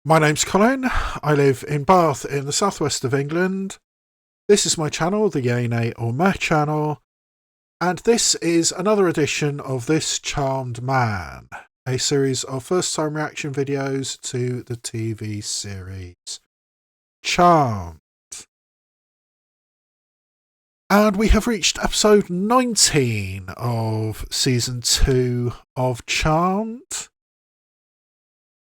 My name's Colin. I live in Bath in the southwest of England. This is my channel, the Yay Nay or Meh channel, and this is another edition of This Charmed Man, a series of first-time reaction videos to the TV series Charmed. And we have reached episode 19 of season 2 of Charmed.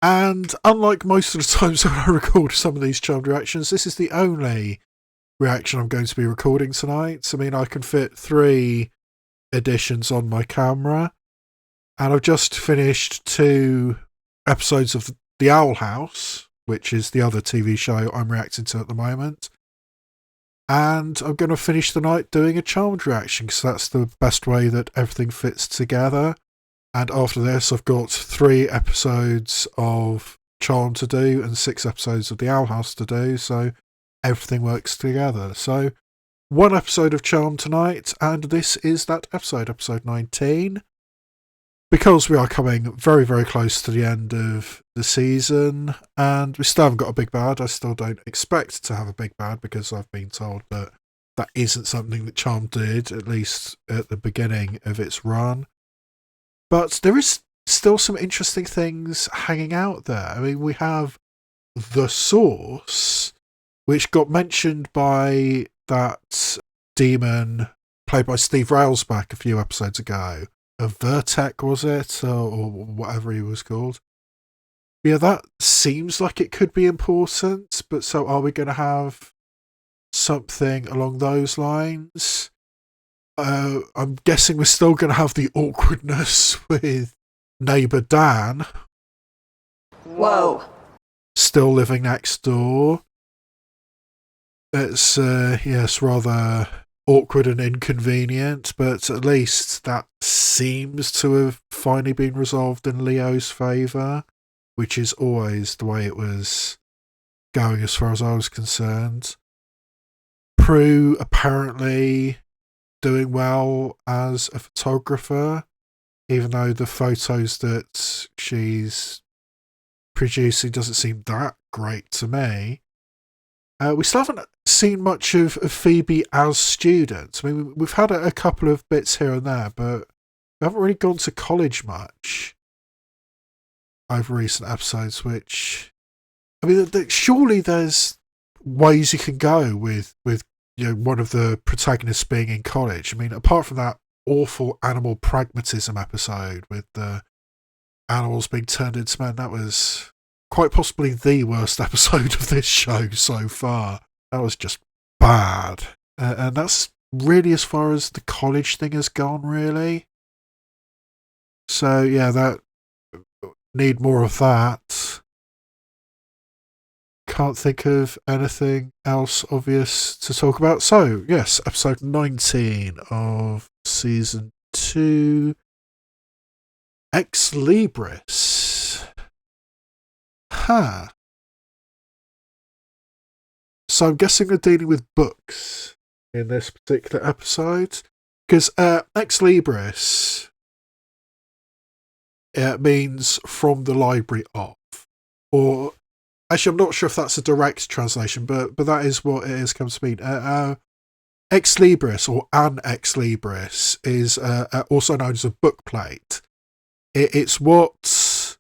And unlike most of the times when I record some of these Charmed reactions, this is the only reaction I'm going to be recording tonight. I mean, I can fit 3 editions on my camera, and I've just finished 2 episodes of The Owl House, which is the other TV show I'm reacting to at the moment. And I'm going to finish the night doing a Charmed reaction, because that's the best way that everything fits together. And after this, I've got 3 episodes of Charmed to do and 6 episodes of The Owl House to do, so everything works together. So, 1 episode of Charmed tonight, and this is that episode, episode 19. Because we are coming very, very close to the end of the season, and we still haven't got a big bad. I still don't expect to have a big bad, because I've been told that that isn't something that Charmed did, at least at the beginning of its run. But there is still some interesting things hanging out there. I mean, we have The Source, which got mentioned by that demon played by Steve Railsback a few episodes ago. A Vertec, was it? Or whatever he was called. Yeah, that seems like it could be important, but so are we going to have something along those lines? I'm guessing we're still going to have the awkwardness with neighbour Dan. Whoa. Still living next door. It's, yes, rather awkward and inconvenient, but at least that seems to have finally been resolved in Leo's favour, which is always the way it was going as far as I was concerned. Prue apparently doing well as a photographer, even though the photos that she's producing doesn't seem that great to me. We still haven't seen much of Phoebe as students. I mean, we've had a couple of bits here and there, but we haven't really gone to college much over recent episodes, which, I mean, surely there's ways you can go with one of the protagonists being in college. I mean, apart from that awful animal pragmatism episode with the animals being turned into men, that was quite possibly the worst episode of this show so far. That was just bad. And that's really as far as the college thing has gone, really. So, yeah, that need more of that. Can't think of anything else obvious to talk about. So, yes, episode 19 of season 2, Ex Libris. Huh. So I'm guessing they're dealing with books in this particular episode, because Ex Libris means from the library of, or actually, I'm not sure if that's a direct translation, but that is what it is comes to mean. Ex Libris, or an Ex Libris, is also known as a book plate. It's what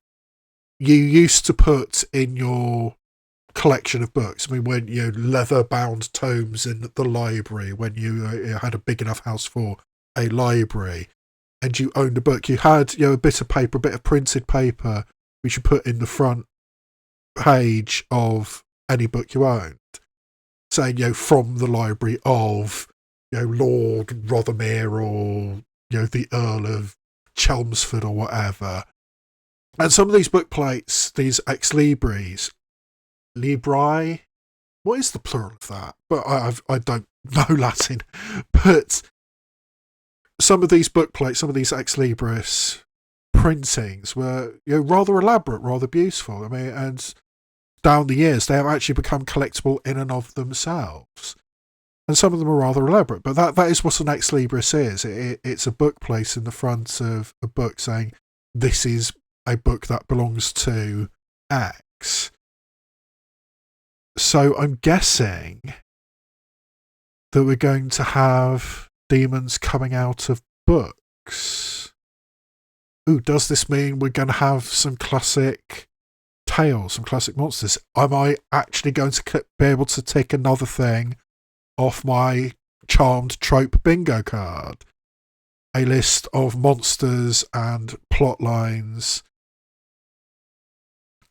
you used to put in your collection of books. I mean, when you leather-bound tomes in the library, when you had a big enough house for a library, and you owned a book, you had a bit of paper, a bit of printed paper, which you put in the front page of any book you owned, saying from the library of Lord Rothermere, or the Earl of Chelmsford, or whatever. And some of these book plates, these ex libris, what is the plural of that? But I don't know Latin. But some of these book plates, some of these ex libris printings were rather elaborate, rather beautiful. I mean, and down the years they have actually become collectible in and of themselves, and some of them are rather elaborate. But that is what an ex libris is. It's a book plate in the front of a book saying this is a book that belongs to X. So I'm guessing that we're going to have demons coming out of books. Ooh, does this mean we're going to have some classic tales, some classic monsters? Am I actually going to be able to take another thing off my charmed trope bingo card? A list of monsters and plot lines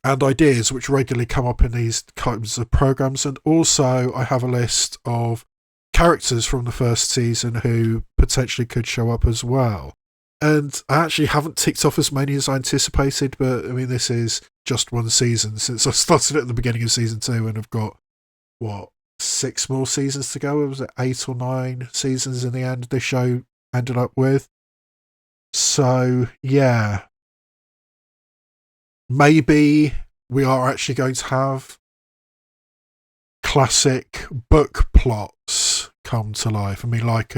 and ideas which regularly come up in these kinds of programs, and also I have a list of characters from the first season who potentially could show up as well. And I actually haven't ticked off as many as I anticipated, but I mean, this is just one season since I started at the beginning of season 2, and I've got, 6 more seasons to go? Was it 8 or 9 seasons in the end this show ended up with? So, yeah. Maybe we are actually going to have classic book plots come to life. I mean, like,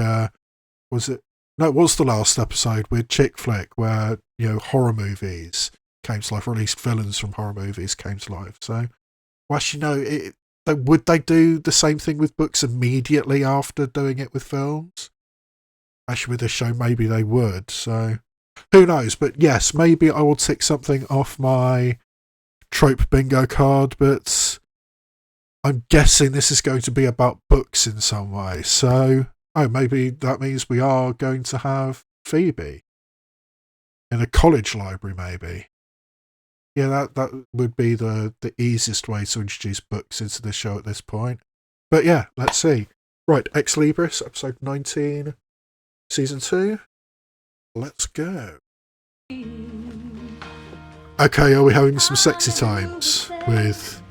was it? No, it was the last episode with Chick Flick where, horror movies came to life, or at least villains from horror movies came to life. So, well, actually, no, would they do the same thing with books immediately after doing it with films? Actually, with this show, maybe they would. So, who knows? But yes, maybe I will tick something off my trope bingo card, but I'm guessing this is going to be about books in some way. So, maybe that means we are going to have Phoebe in a college library, maybe. Yeah, that would be the easiest way to introduce books into the show at this point. But yeah, let's see. Right, Ex Libris, episode 19, season 2. Let's go. Okay, are we having some sexy times with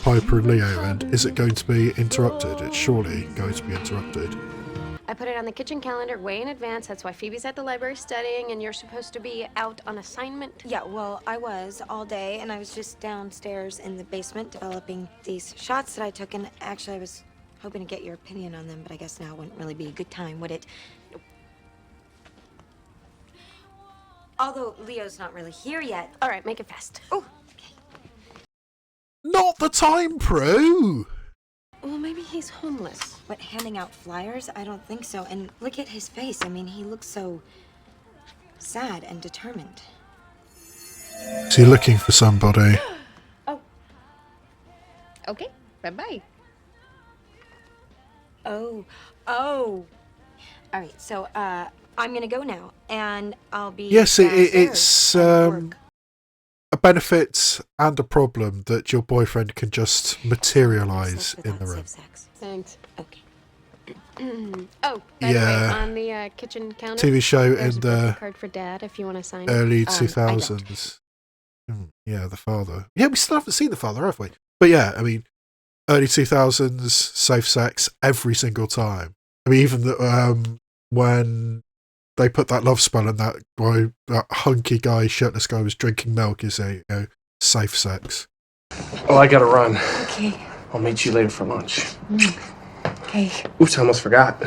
Piper and Leo, and is it going to be interrupted? It's surely going to be interrupted. I put it on the kitchen calendar way in advance. That's why Phoebe's at the library studying, and you're supposed to be out on assignment. Yeah, well, I was all day, and I was just downstairs in the basement developing these shots that I took, and actually I was hoping to get your opinion on them, but I guess now wouldn't really be a good time, would it? Although Leo's not really here yet. All right, make it fast. Oh, okay. Not the time, Prue! Well, maybe he's homeless. What, handing out flyers? I don't think so. And look at his face. I mean, he looks so sad and determined. Is he looking for somebody? Oh. Okay, bye-bye. Oh. All right, so, I'm gonna go now, and I'll be Yes, it's at work. a benefit and a problem that your boyfriend can just materialise in the room. Thanks. Okay. Oh, by the way, Yeah. on the kitchen counter, TV show there's in a birthday the card for Dad if you want to sign early it. 2000s. Yeah, the father. Yeah, we still haven't seen the father, have we? But yeah, I mean, early 2000s, safe sex every single time. I mean, even when they put that love spell and that guy, that hunky guy, shirtless guy was drinking milk, is safe sex. Oh, I gotta run. Okay. I'll meet you later for lunch. Okay. Oops, I almost forgot.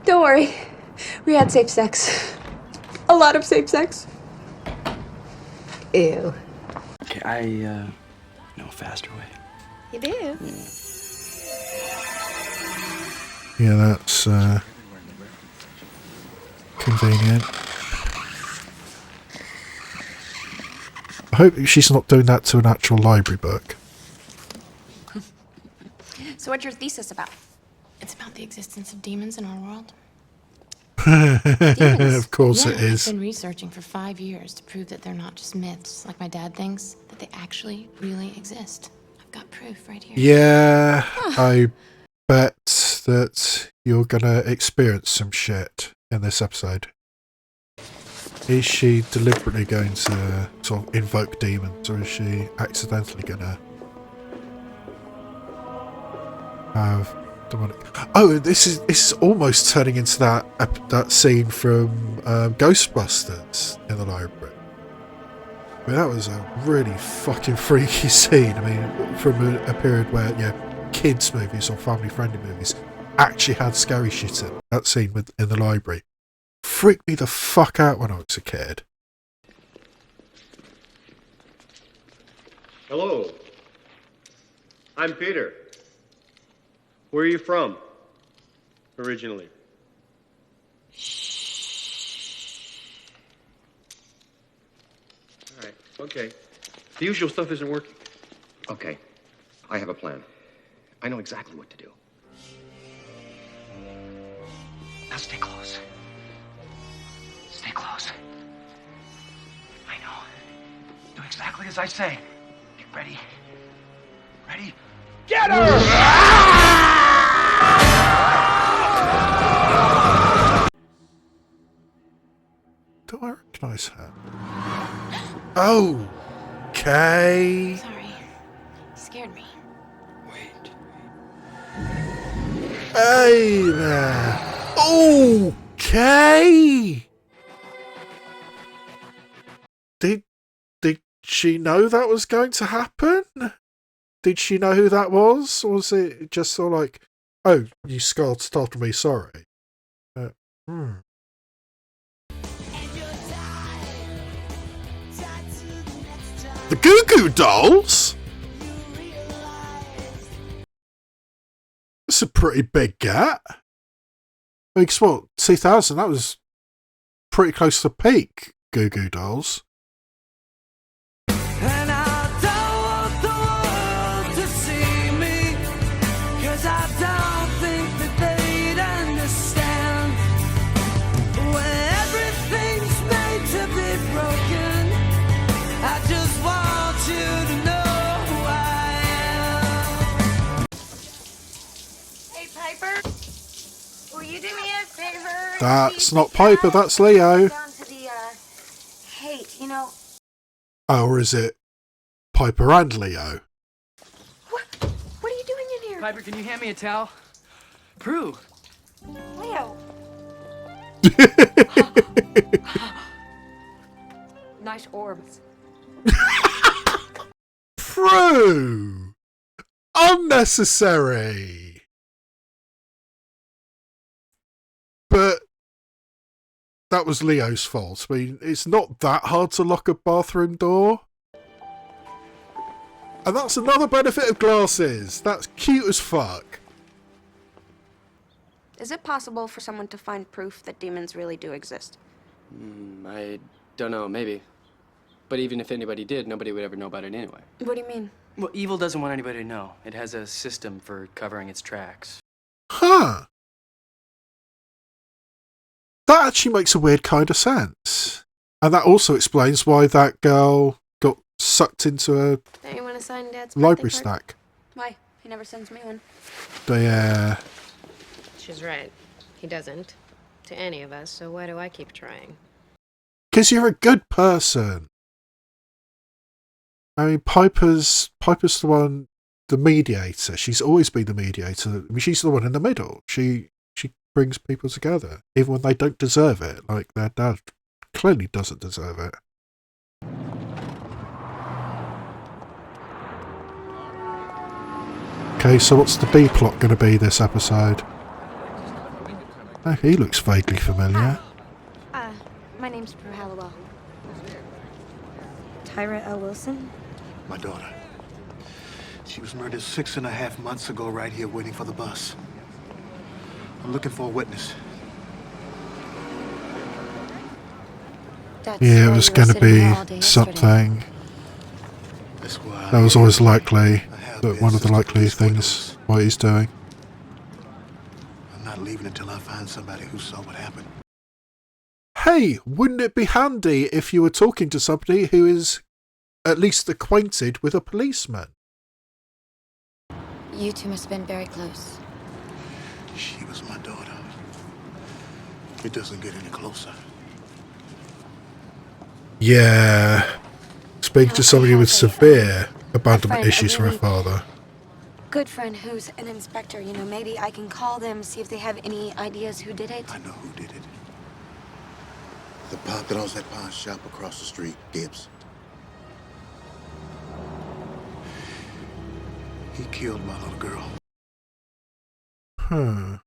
Don't worry. We had safe sex. A lot of safe sex. Ew. Okay, I know a faster way. You do? Yeah, that's convenient. I hope she's not doing that to an actual library book. So what's your thesis about? It's about the existence of demons in our world. Of course Yeah, it is. I've been researching for 5 years to prove that they're not just myths, like my dad thinks, that they actually really exist. I've got proof right here. Yeah, I bet that you're gonna experience some shit in this episode. Is she deliberately going to sort of invoke demons, or is she accidentally gonna have demonic? Oh, this is almost turning into that scene from Ghostbusters in the library. I mean, that was a really fucking freaky scene. I mean, from a period where kids' movies or family-friendly movies actually had scary shit in. That scene in the library freaked me the fuck out when I was a kid. Hello. I'm Peter. Where are you from? Originally. All right, okay. The usual stuff isn't working. Okay, I have a plan. I know exactly what to do. Now stay close. Stay close. I know. Do exactly as I say. Get ready. Ready? Get her! Do I recognise her? Oh, okay. Sorry. You scared me. Wait. Hey there. Okay. Did she know that was going to happen? Did she know who that was? Or was it just sort of like, oh, you startled me, sorry. The Goo Goo Dolls? That's a pretty big gap. I mean, what, 2000, that was pretty close to peak Goo Goo Dolls. And I don't want the world to see me, 'cause I don't think that they'd understand. When everything's made to be broken, I just want you to know who I am. Hey, Piper, will you do me a favor? That's not Piper, that's Leo. Down to the, hate, you know. Oh, or is it Piper and Leo? What are you doing in here? Piper, can you hand me a towel? Prue. Leo. Nice orbs. Prue! Unnecessary! But that was Leo's fault. I mean, it's not that hard to lock a bathroom door. And that's another benefit of glasses. That's cute as fuck. Is it possible for someone to find proof that demons really do exist? I don't know, maybe. But even if anybody did, nobody would ever know about it anyway. What do you mean? Well, evil doesn't want anybody to know. It has a system for covering its tracks. Huh. That actually makes a weird kind of sense. And that also explains why that girl got sucked into a Don't you want to sign Dad's library birthday card? stack. Why? He never sends me one. They, She's right. He doesn't. To any of us, so why do I keep trying? because you're a good person. I mean, Piper's the one, the mediator. She's always been the mediator. I mean, she's the one in the middle. She brings people together, even when they don't deserve it. Like their dad clearly doesn't deserve it. Okay, so what's the B plot going to be this episode? Oh, he looks vaguely familiar. My name's Prue Hallowell. Tyra L. Wilson? My daughter. She was murdered 6.5 months ago right here waiting for the bus. I'm looking for a witness. That's Yeah, it why was you were going to sitting here all be day yesterday. something. That's why That was always likely, I have but been one of the since likely police went things loose. what he's doing. I'm not leaving until I find somebody who saw what happened. Hey, wouldn't it be handy if you were talking to somebody who is at least acquainted with a policeman? You two must have been very close. She was my daughter. It doesn't get any closer. Yeah. Speak to somebody with severe abandonment friend, a issues from her really- father. Good friend who's an inspector, you know, maybe I can call them, see if they have any ideas who did it. I know who did it. The pop that owns that pawn shop across the street, Gibbs. He killed my little girl. Now,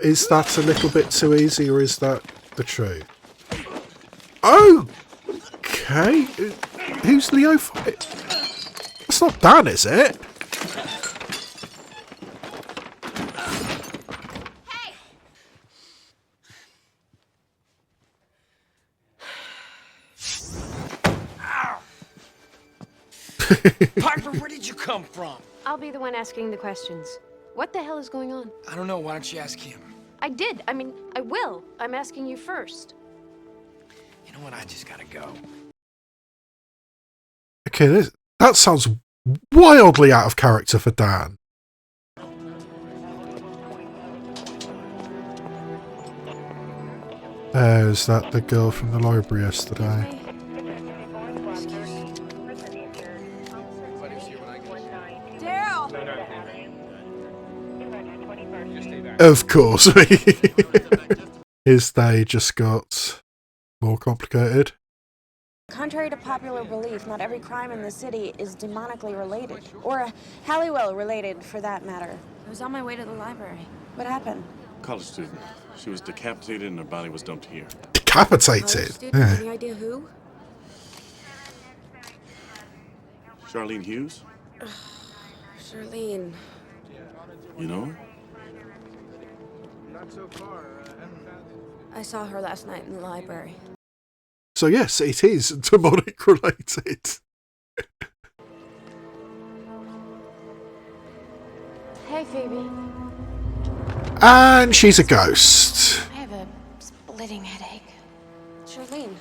is that a little bit too easy, or is that the truth? Okay. Who's Leo? It's not Dan, is it? Piper, where did you come from? I'll be the one asking the questions. What the hell is going on? I don't know. Why don't you ask him? I did. I mean, I will. I'm asking you first. You know what? I just gotta go. Okay, that sounds wildly out of character for Dan. Is that the girl from the library yesterday? Of course. His day just got more complicated. Contrary to popular belief, not every crime in the city is demonically related. Or Halliwell related, for that matter. I was on my way to the library. What happened? College student. She was decapitated and her body was dumped here. Decapitated? Yeah. Any idea who? Charlene Hughes? Charlene. You know her? Not so far. I saw her last night in the library. So yes, it is demonic related. Hey, Phoebe. And she's a ghost. I have a splitting headache. Charlene.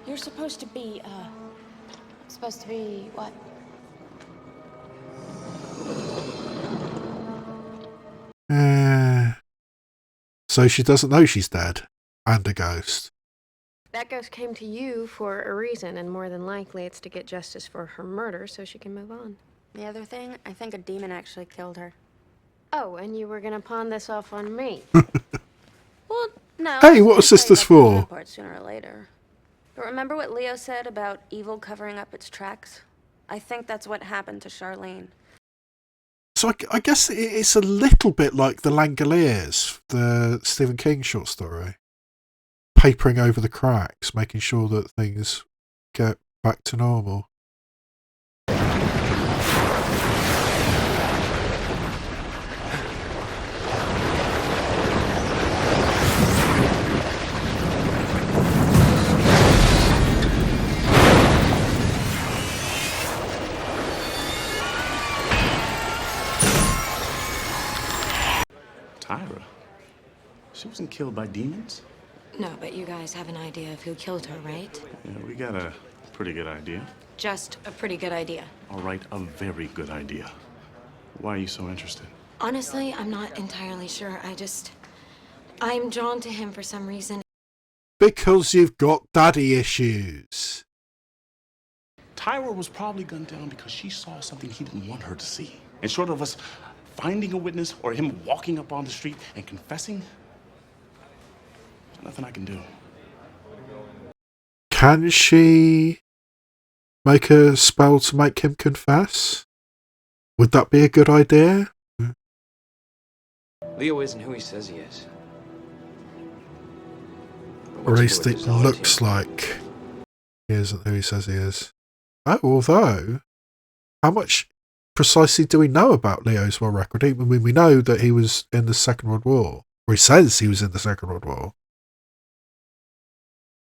You're supposed to be, Supposed to be what? So she doesn't know she's dead and a ghost. That ghost came to you for a reason, and more than likely it's to get justice for her murder so she can move on. The other thing, I think a demon actually killed her. Oh, and you were gonna pawn this off on me. Well, no. Hey, what was this for? Sooner or later. But remember what Leo said about evil covering up its tracks? I think that's what happened to Charlene. So I guess it's a little bit like The Langoliers, the Stephen King short story. Papering over the cracks, making sure that things get back to normal. Tyra? She wasn't killed by demons? No, but you guys have an idea of who killed her, right? Yeah, we got a pretty good idea. Just a pretty good idea. All right, a very good idea. Why are you so interested? Honestly, I'm not entirely sure. I'm drawn to him for some reason. Because you've got daddy issues. Tyra was probably gunned down because she saw something he didn't want her to see. And short of us finding a witness or him walking up on the street and confessing, there's nothing I can do. Can she make a spell to make him confess? Would that be a good idea? Leo isn't who he says he is. Or at least it looks like he isn't who he says he is. Oh, although, how much precisely do we know about Leo's war record? I mean, we know that he was in the Second World War, or he says he was in the Second World War.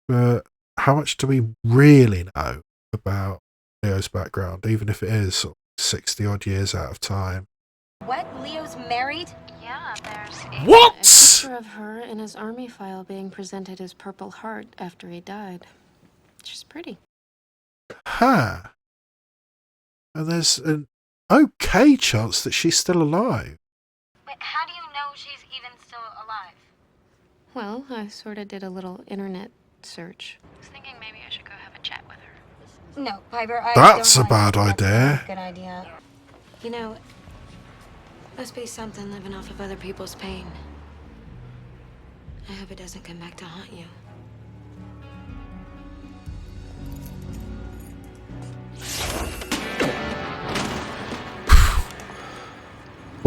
But how much do we really know about Leo's background, even if it is 60-odd years out of time? What? Leo's married? Yeah, there's a picture of her in his army file being presented as Purple Heart after he died. She's pretty. Huh. And there's an okay chance that she's still alive. Wait, how do you know she's even still alive? Well, I sort of did a little internet search. I was thinking maybe I should go have a chat with her. No, Piper, I That's don't a bad think that's idea. a good idea. You know, must be something living off of other people's pain. I hope it doesn't come back to haunt you.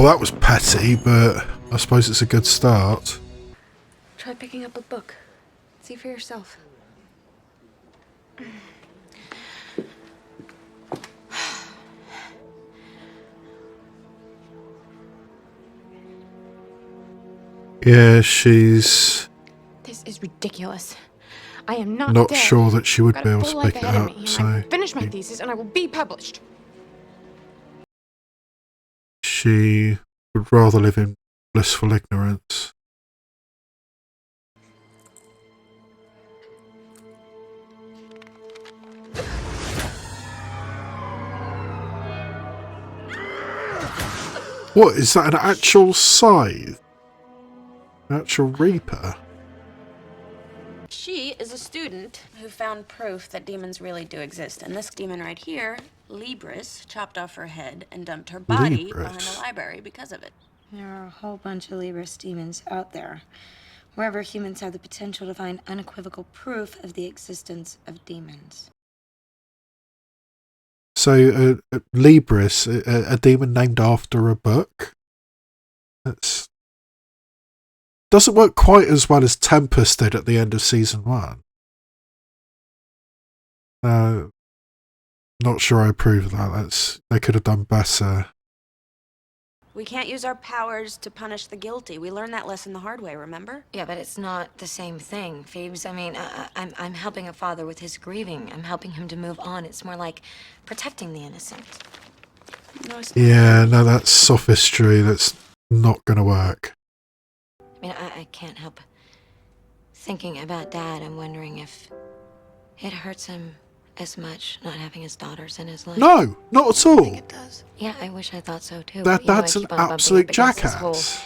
Well, that was petty, but I suppose it's a good start. Try picking up a book. See for yourself. Yeah, she's This is ridiculous. I am not not dead. sure that she would I've be got a able to full pick life it ahead of up, me, and I so will finish my thesis and I will be published. she would rather live in blissful ignorance. What, is that an actual scythe? An actual reaper? She is a student who found proof that demons really do exist. And this demon right here, Libris, chopped off her head and dumped her body behind the library because of it. There are a whole bunch of Libris demons out there, wherever humans have the potential to find unequivocal proof of the existence of demons. So, Libris, a demon named after a book? That's... doesn't work quite as well as Tempest did at the end of season 1. Not sure I approve of that. They could have done better. We can't use our powers to punish the guilty. We learned that lesson the hard way, remember? Yeah, but it's not the same thing, Phoebes. I mean, I'm helping a father with his grieving. I'm helping him to move on. It's more like protecting the innocent. No, it's not. Yeah, no, that's sophistry. That's not going to work. I mean, I can't help thinking about Dad and wondering if it hurts him as much not having his daughters in his life. No, not at all. I think it does. Yeah, I wish I thought so too. but, That's I an keep on bumping absolute up against this whole jackass.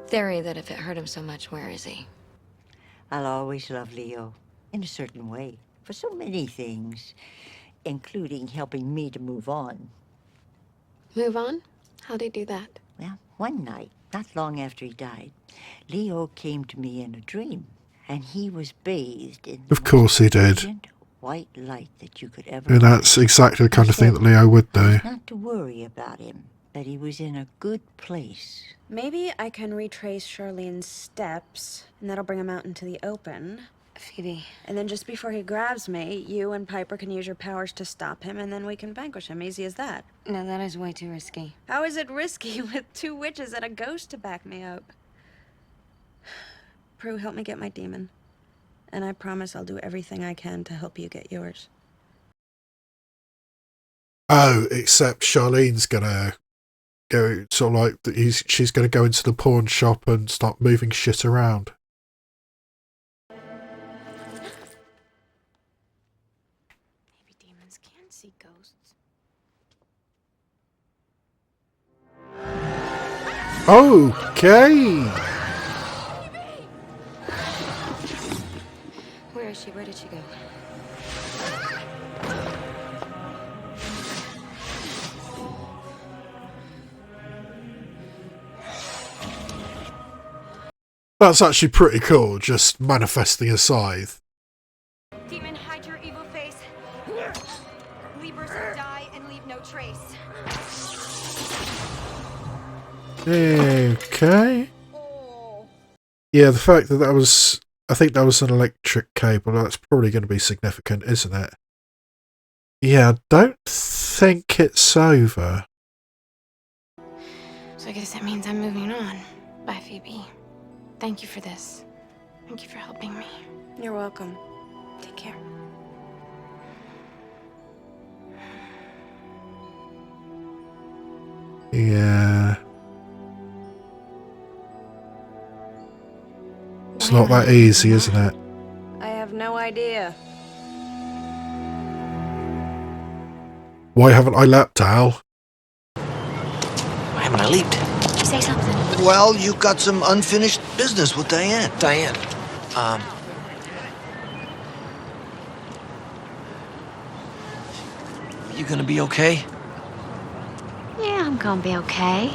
theory that if it hurt him so much, where is he? I'll always love Leo, in a certain way, for so many things, including helping me to move on. Move on? How'd he do that? Well, one night, not long after he died, Leo came to me in a dream, and he was bathed in the Of course he did. brilliant white light that you could ever And that's imagine. exactly the kind of thing that Leo would do. Not to worry about him, that he was in a good place. Maybe I can retrace Charlene's steps, and that'll bring him out into the open. Phoebe. And then just before he grabs me, you and Piper can use your powers to stop him, and then we can vanquish him. Easy as that. No, that is way too risky. How is it risky with 2 witches and a ghost to back me up? Prue, help me get my demon. And I promise I'll do everything I can to help you get yours. Oh, except Charlene's gonna go sort of like she's gonna go into the pawn shop and start moving shit around. Maybe demons can see ghosts. Okay. Where is she? Where did she go? That's actually pretty cool, just manifesting a scythe. Demon, hide your evil face. Libris, die and leave no trace. Okay. Yeah, the fact that was... I think that was an electric cable. That's probably going to be significant, isn't it? Yeah, I don't think it's over. So I guess that means I'm moving on. Bye, Phoebe. Thank you for this. Thank you for helping me. You're welcome. Take care. Yeah. It's not that easy, isn't it? I have no idea. Why haven't I leapt, Al? Why haven't I leaped? Did you say something? Well, you got some unfinished business with Diane. Diane, you gonna be okay? Yeah, I'm gonna be okay.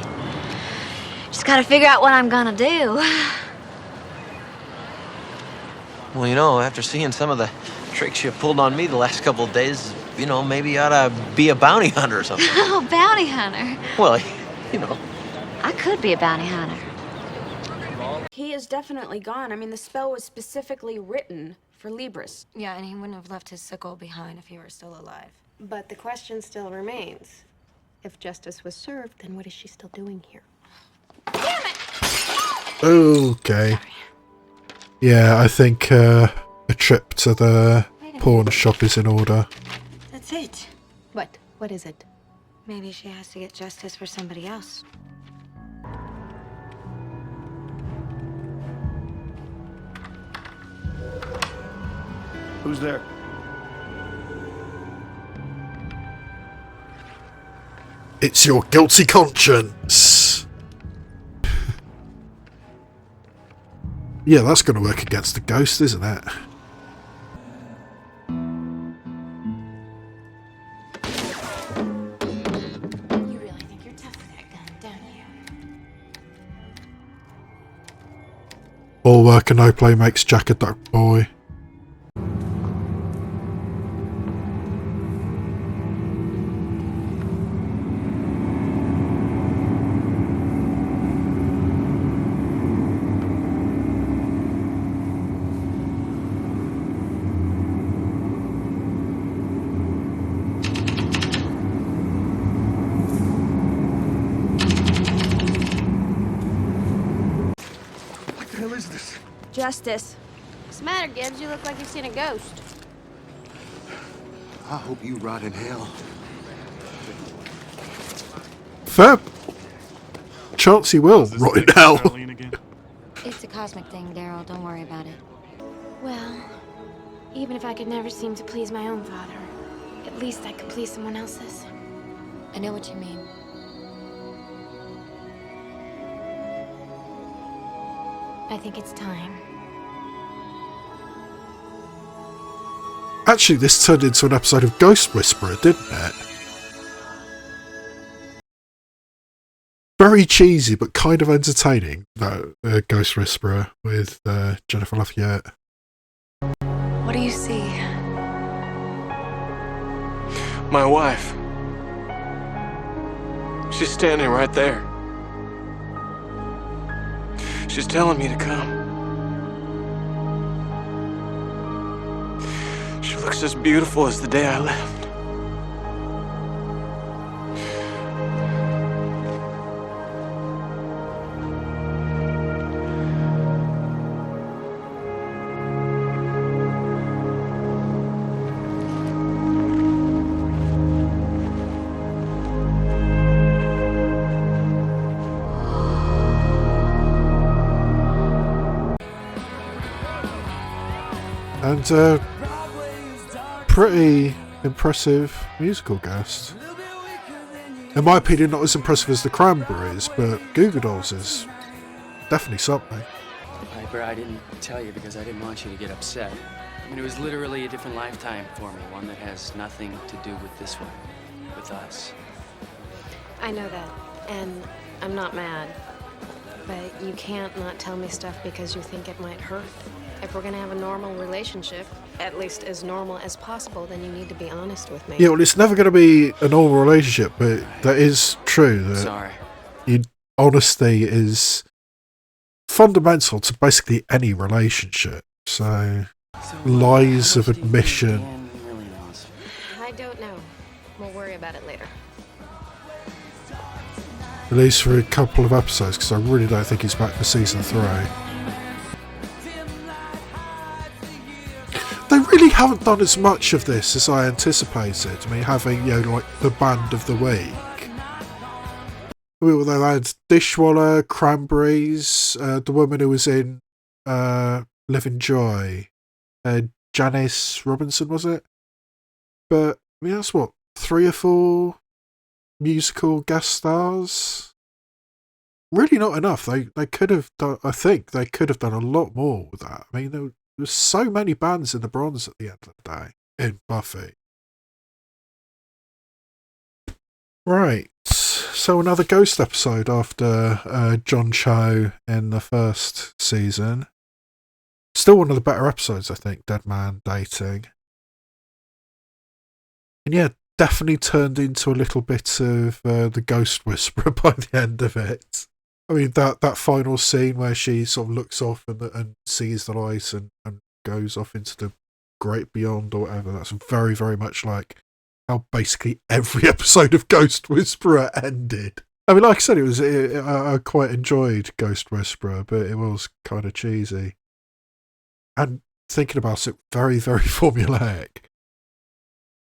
Just gotta figure out what I'm gonna do. Well, you know, after seeing some of the tricks you pulled on me the last couple of days, you know, maybe you ought to be a bounty hunter or something. Oh, bounty hunter. Well, you know, I could be a bounty hunter. He is definitely gone. I mean, the spell was specifically written for Libris. Yeah, and he wouldn't have left his sickle behind if he were still alive. But the question still remains. If justice was served, then what is she still doing here? Okay. Yeah, I think a trip to the pawn shop is in order. That's it. What? What is it? Maybe she has to get justice for somebody else. Who's there? It's your guilty conscience. Yeah, that's going to work against the ghost, isn't it? You really think you're tough with that gun, don't you? All work and no play makes Jack a duck boy. Justice. What's the matter, Gibbs? You look like you've seen a ghost. I hope you rot in hell. Fair chance he will, rot in hell. It's a cosmic thing, Daryl. Don't worry about it. Well, even if I could never seem to please my own father, at least I could please someone else's. I know what you mean. I think it's time. Actually, this turned into an episode of Ghost Whisperer, didn't it? Very cheesy, but kind of entertaining. That Ghost Whisperer with Jennifer Lafayette. What do you see? My wife. She's standing right there. She's telling me to come. She looks as beautiful as the day I left. And pretty impressive musical guest. In my opinion, not as impressive as the Cranberries, but Goo Goo Dolls is definitely something. Piper, I didn't tell you because I didn't want you to get upset. I mean, it was literally a different lifetime for me, one that has nothing to do with this one, with us. I know that, and I'm not mad. But you can't not tell me stuff because you think it might hurt. If we're gonna have a normal relationship, at least as normal as possible, then you need to be honest with me. Yeah, well, it's never going to be a normal relationship, but that is true. That Sorry. Honesty is fundamental to basically any relationship. So lies of admission. I don't know. We'll worry about it later. At least for a couple of episodes, because I really don't think he's back for season 3. They really haven't done as much of this as I anticipated. I mean, having, you know, like the band of the week. Well, they had Dishwaller, Cranberries, the woman who was in Living Joy, Janice Robinson, was it? But I mean, that's what, 3 or 4 musical guest stars. Really not enough. They could have done. I think they could have done a lot more with that. I mean, there was so many bands in the bronze at the end of the day in Buffy. Right. So another ghost episode after John Cho in the first season. Still one of the better episodes, I think. Dead Man Dating. And yeah, definitely turned into a little bit of the Ghost Whisperer by the end of it. I mean, that final scene where she sort of looks off and sees the light and goes off into the great beyond or whatever, that's very, very much like how basically every episode of Ghost Whisperer ended. I mean, like I said, I quite enjoyed Ghost Whisperer, but it was kind of cheesy. And thinking about it, very, very formulaic.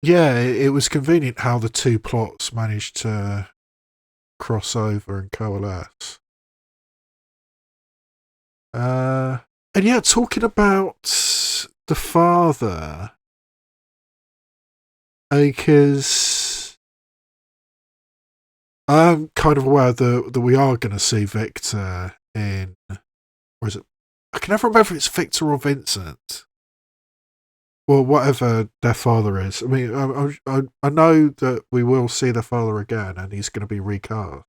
Yeah, it was convenient how the two plots managed to cross over and coalesce. And yeah, talking about the father, because I'm kind of aware that we are going to see Victor in, or is it? I can never remember if it's Victor or Vincent. Well, whatever their father is. I mean, I know that we will see their father again, and he's going to be recast.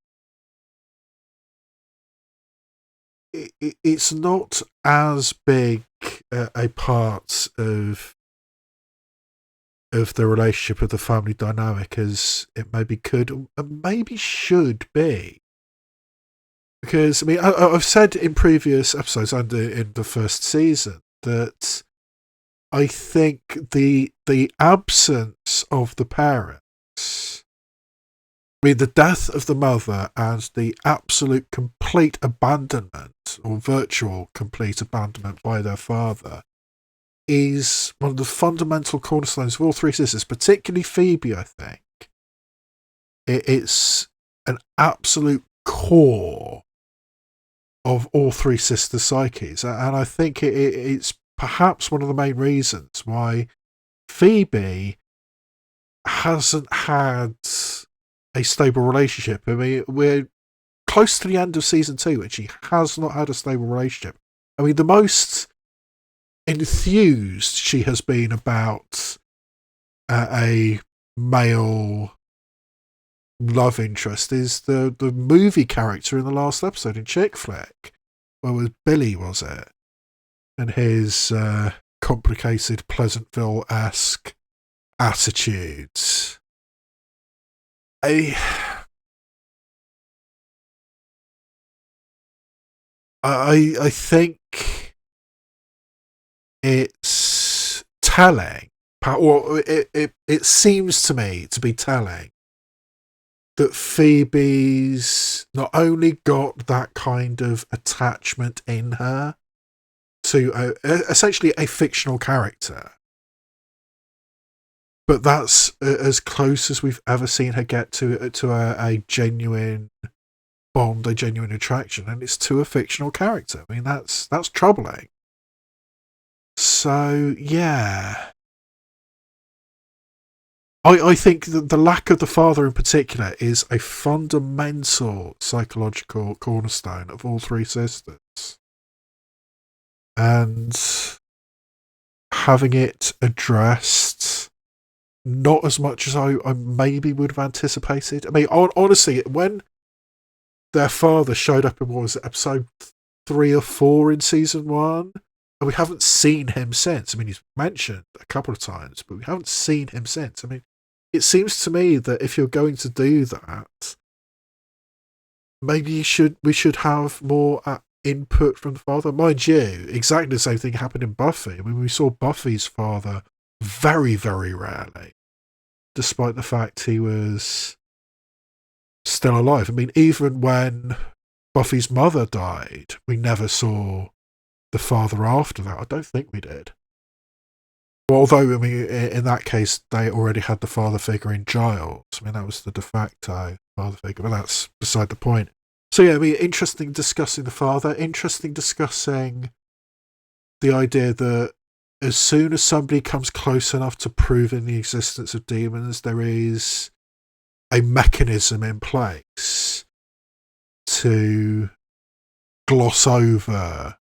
It's not as big a part of the relationship of the family dynamic as it maybe could and maybe should be. Because, I mean, I've said in previous episodes and in the first season that I think the absence of the parents, I mean, the death of the mother and the absolute complete abandonment, or virtual complete abandonment by their father, is one of the fundamental cornerstones of all three sisters, particularly Phoebe, I think. It's an absolute core of all three sisters' psyches, and I think it's perhaps one of the main reasons why Phoebe hasn't had a stable relationship. I mean, we're close to the end of season 2 and she has not had a stable relationship. I mean, the most enthused she has been about a male love interest is the movie character in the last episode in Chick Flick, where was Billy, was it? And his complicated Pleasantville-esque attitudes. I think it's telling, or it seems to me to be telling, that Phoebe's not only got that kind of attachment in her to essentially a fictional character, but that's as close as we've ever seen her get to a genuine bond, a genuine attraction, and it's to a fictional character. I mean, that's troubling. So, yeah. I think that the lack of the father in particular is a fundamental psychological cornerstone of all three sisters. And having it addressed not as much as I maybe would have anticipated. I mean, honestly, when their father showed up in, what was it, episode 3 or 4 in season 1, and we haven't seen him since. I mean, he's mentioned a couple of times, but we haven't seen him since. I mean, it seems to me that if you're going to do that, maybe we should have more input from the father. Mind you, exactly the same thing happened in Buffy. I mean, we saw Buffy's father very, very rarely, despite the fact he was still alive. I mean, even when Buffy's mother died, we never saw the father after that. I don't think we did. Well, although, I mean, in that case, they already had the father figure in Giles. I mean, that was the de facto father figure, but that's beside the point. So, yeah, I mean, interesting discussing the father, interesting discussing the idea that as soon as somebody comes close enough to proving the existence of demons, there is a mechanism in place to gloss over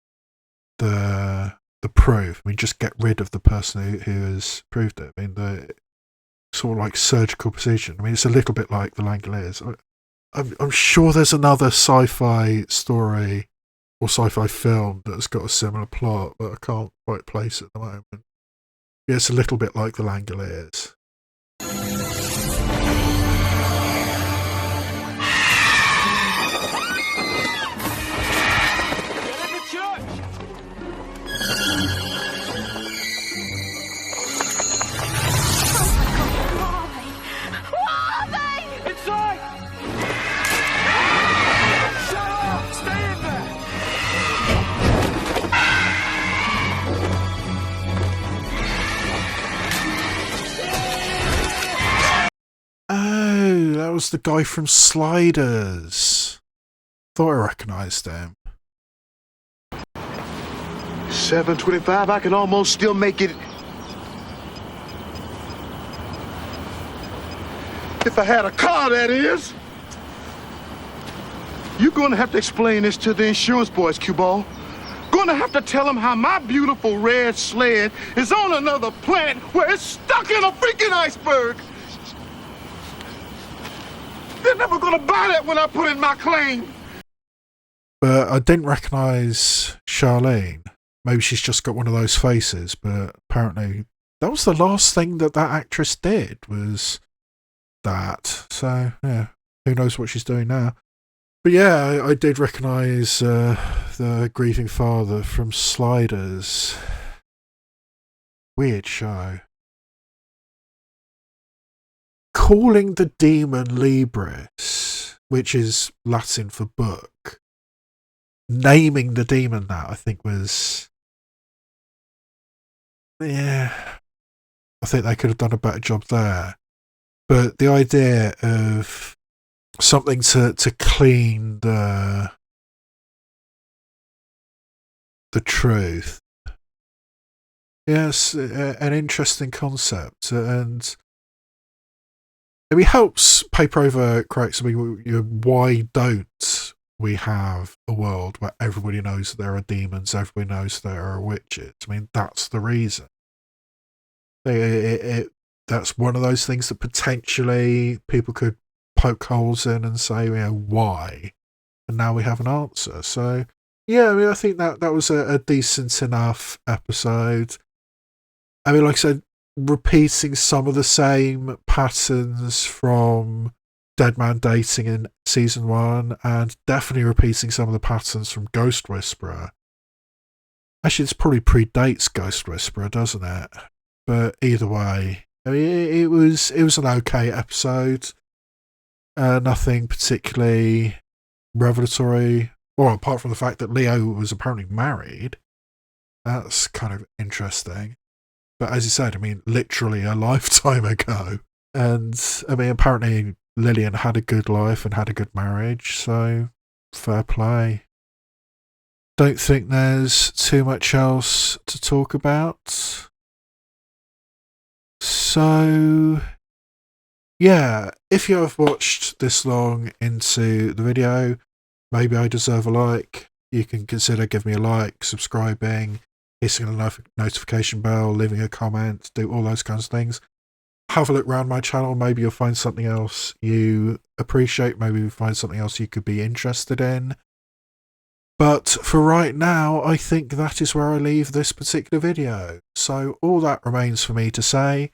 the proof. I mean, just get rid of the person who has proved it. I mean, the sort of like surgical precision. I mean, it's a little bit like the Langoliers. I'm sure there's another sci-fi story or sci-fi film that's got a similar plot, but I can't quite place it at the moment. Yeah, it's a little bit like the Langoliers. the guy from Sliders. Thought I recognised him. 7:25, I can almost still make it. If I had a car, that is. You're gonna have to explain this to the insurance boys, Q-Ball. Gonna have to tell them how my beautiful red sled is on another planet where it's stuck in a freaking iceberg. They're never gonna buy that when I put in my claim. But I didn't recognise Charlene. Maybe she's just got one of those faces, but apparently that was the last thing that actress did, was that. So, yeah, who knows what she's doing now. But yeah, I did recognise the grieving father from Sliders. Weird show. Calling the demon Libris, which is Latin for book. Naming the demon that, I think, was... Yeah, I think they could have done a better job there. But the idea of something to clean the truth. Yes, an interesting concept, and I mean, helps paper over cracks. I mean, why don't we have a world where everybody knows that there are demons, everybody knows there are witches? I mean, that's the reason. That's one of those things that potentially people could poke holes in and say, you know, why? And now we have an answer. So, yeah, I mean, I think that was a decent enough episode. I mean, like I said, repeating some of the same patterns from Dead Man Dating in season 1, and definitely repeating some of the patterns from Ghost Whisperer. Actually, this probably predates Ghost Whisperer, doesn't it? But either way, I mean, it was an okay episode. Nothing particularly revelatory, or apart from the fact that Leo was apparently married. That's kind of interesting. But as you said, I mean, literally a lifetime ago. And, I mean, apparently Lillian had a good life and had a good marriage, so fair play. Don't think there's too much else to talk about. So, yeah, if you have watched this long into the video, maybe I deserve a like. You can consider giving me a like, subscribing, hitting the notification bell, leaving a comment, do all those kinds of things. Have a look around my channel. Maybe you'll find something else you appreciate. Maybe you'll find something else you could be interested in. But for right now, I think that is where I leave this particular video. So all that remains for me to say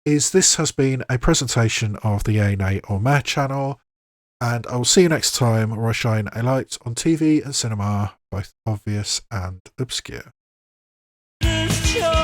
is this has been a presentation of the Yay, Nay or Meh channel, and I will see you next time where I shine a light on TV and cinema, both obvious and obscure. Sure.